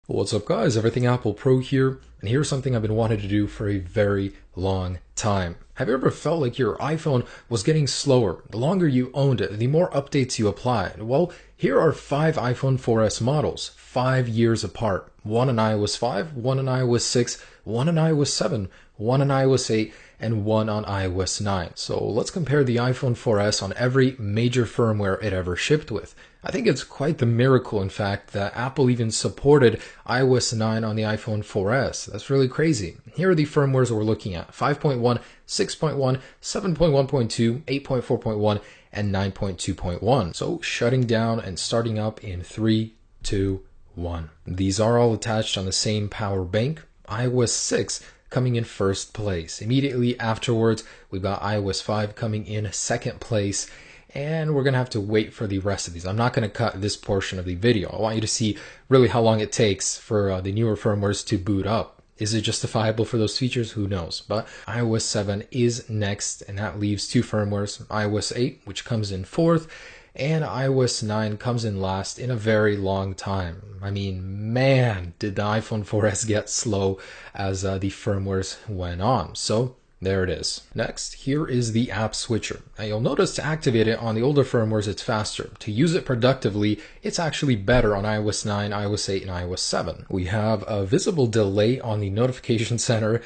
What's up guys, Everything Apple Pro here, and here's something I've been wanting to do for a very long time. Have you ever felt like your iPhone was getting slower? The longer you owned it, the more updates you applied. Well, here are 5 iPhone 4S models, 5 years apart. One on iOS 5, one on iOS 6, one on iOS 7, one on iOS 8, and one on iOS 9. So let's compare the iPhone 4S on every major firmware it ever shipped with. I think it's quite the miracle, in fact, that Apple even supported iOS 9 on the iPhone 4S. That's really crazy. Here are the firmwares we're looking at: 5.1, 6.1, 7.1.2, 8.4.1, and 9.2.1. So shutting down and starting up in 3, 2, 1. These are all attached on the same power bank. iOS 6 coming in first place. Immediately afterwards, we've got iOS 5 coming in second place. And we're going to have to wait for the rest of these. I'm not going to cut this portion of the video. I want you to see really how long it takes for the newer firmwares to boot up. Is it justifiable for those features? Who knows? But iOS 7 is next, and that leaves 2 firmwares. iOS 8, which comes in fourth, and iOS 9 comes in last in a very long time. I mean, man, did the iPhone 4S get slow as the firmwares went on. So there it is. Next, here is the app switcher. Now you'll notice to activate it on the older firmwares it's faster. To use it productively, it's actually better on iOS 9, iOS 8, and iOS 7. We have a visible delay on the notification center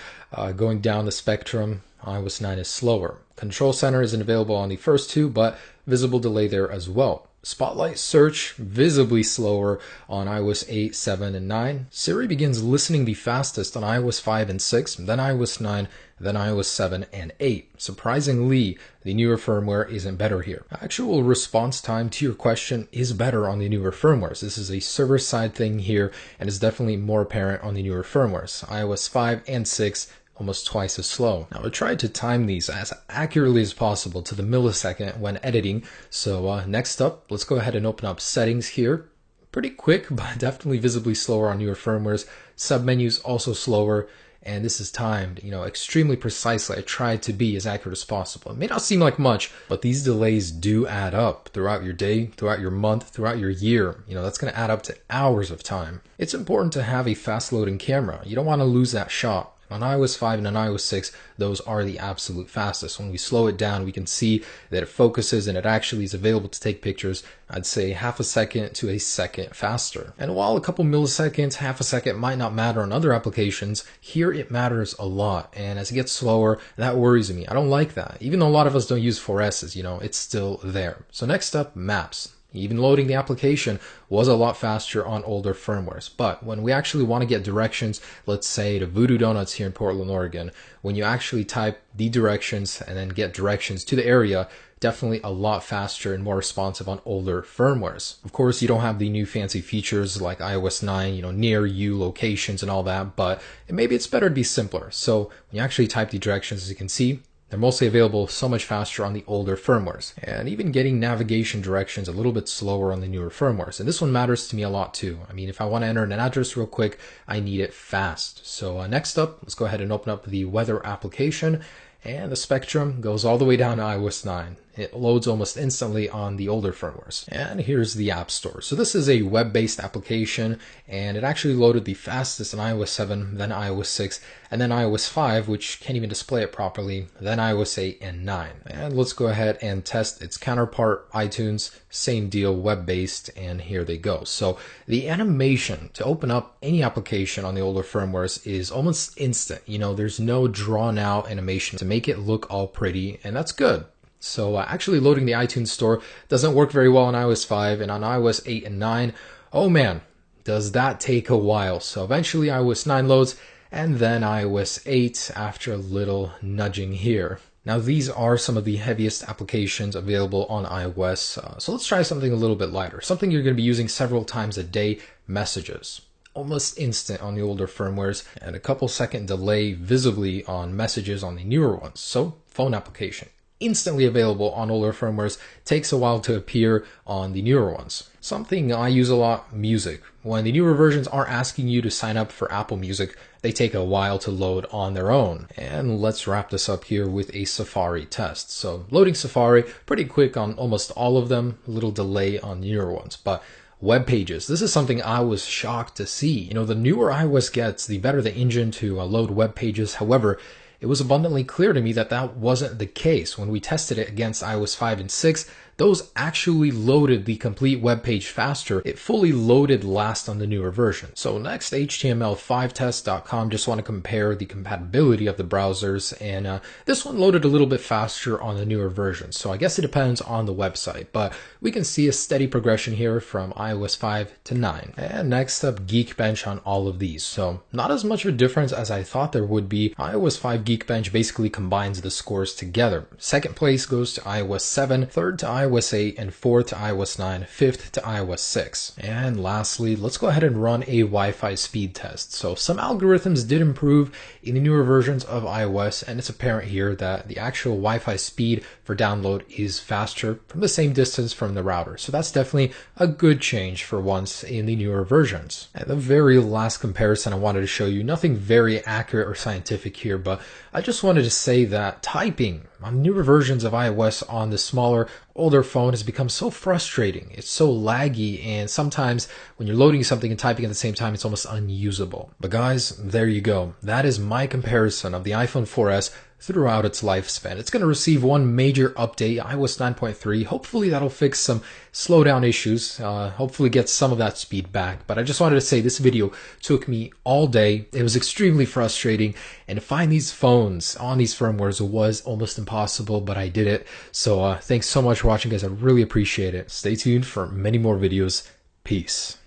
going down the spectrum. iOS 9 is slower. Control center isn't available on the first 2, but visible delay there as well. Spotlight search, visibly slower on iOS 8, 7, and 9. Siri begins listening the fastest on iOS 5 and 6, then iOS 9, then iOS 7 and 8. Surprisingly, the newer firmware isn't better here. Actual response time to your question is better on the newer firmwares. This is a server-side thing here, and is definitely more apparent on the newer firmwares. iOS 5 and 6 almost twice as slow. Now I tried to time these as accurately as possible to the millisecond when editing. So next up, let's go ahead and open up settings here. Pretty quick, but definitely visibly slower on newer firmwares. Submenus also slower, and this is timed, extremely precisely. I tried to be as accurate as possible. It may not seem like much, but these delays do add up throughout your day, throughout your month, throughout your year. That's going to add up to hours of time. It's important to have a fast loading camera. You don't want to lose that shot. On iOS 5 and on iOS 6, those are the absolute fastest. When we slow it down, we can see that it focuses and it actually is available to take pictures, I'd say half a second to a second faster. And while a couple milliseconds, half a second might not matter on other applications, here it matters a lot. And as it gets slower, that worries me. I don't like that. Even though a lot of us don't use 4Ss, it's still there. So next up, Maps. Even loading the application was a lot faster on older firmwares. But when we actually want to get directions, let's say to Voodoo Donuts here in Portland, Oregon, when you actually type the directions and then get directions to the area, definitely a lot faster and more responsive on older firmwares. Of course, you don't have the new fancy features like iOS 9, near you locations and all that, but maybe it's better to be simpler. So when you actually type the directions, as you can see, they're mostly available so much faster on the older firmwares, and even getting navigation directions a little bit slower on the newer firmwares. And this one matters to me a lot too. I mean, if I want to enter an address real quick, I need it fast. So next up, let's go ahead and open up the weather application, and the spectrum goes all the way down to iOS 9. It loads almost instantly on the older firmwares. And here's the App Store. So this is a web-based application, and it actually loaded the fastest in iOS 7, then iOS 6, and then iOS 5, which can't even display it properly, then iOS 8 and 9. And let's go ahead and test its counterpart, iTunes. Same deal, web-based, and here they go. So the animation to open up any application on the older firmwares is almost instant. There's no drawn-out animation to make it look all pretty, and that's good. So actually loading the iTunes Store doesn't work very well on iOS 5, and on iOS 8 and 9, oh man, does that take a while. So eventually iOS 9 loads, and then iOS 8 after a little nudging here. Now these are some of the heaviest applications available on iOS, so let's try something a little bit lighter. Something you're going to be using several times a day: messages. Almost instant on the older firmwares, and a couple second delay visibly on messages on the newer ones. So phone application, instantly available on older firmwares, takes a while to appear on the newer ones. Something I use a lot: music. When the newer versions aren't asking you to sign up for Apple Music, they take a while to load on their own. And let's wrap this up here with a Safari test. So loading Safari, pretty quick on almost all of them, a little delay on the newer ones. But web pages. This is something I was shocked to see. The newer iOS gets, the better the engine to load web pages. However, it was abundantly clear to me that that wasn't the case. When we tested it against iOS 5 and 6, those actually loaded the complete web page faster. It fully loaded last on the newer version. So next, HTML5test.com, just want to compare the compatibility of the browsers, and this one loaded a little bit faster on the newer version. So I guess it depends on the website, but we can see a steady progression here from iOS 5 to 9. And next up, Geekbench on all of these. So not as much of a difference as I thought there would be. iOS 5 Geekbench basically combines the scores together. Second place goes to iOS 7, third to iOS 8, and fourth to iOS 9, fifth to iOS 6. And lastly, let's go ahead and run a Wi-Fi speed test. So some algorithms did improve in the newer versions of iOS, and it's apparent here that the actual Wi-Fi speed for download is faster from the same distance from the router. So that's definitely a good change for once in the newer versions. And the very last comparison I wanted to show you, nothing very accurate or scientific here, but I just wanted to say that typing on newer versions of iOS on the smaller, older phone has become so frustrating. It's so laggy, and sometimes when you're loading something and typing at the same time, it's almost unusable. But guys, there you go. That is my comparison of the iPhone 4S throughout its lifespan. It's going to receive one major update, iOS 9.3. Hopefully that'll fix some slowdown issues, hopefully get some of that speed back. But I just wanted to say this video took me all day. It was extremely frustrating, and to find these phones on these firmwares was almost impossible, but I did it. So thanks so much for watching, guys. I really appreciate it. Stay tuned for many more videos. Peace.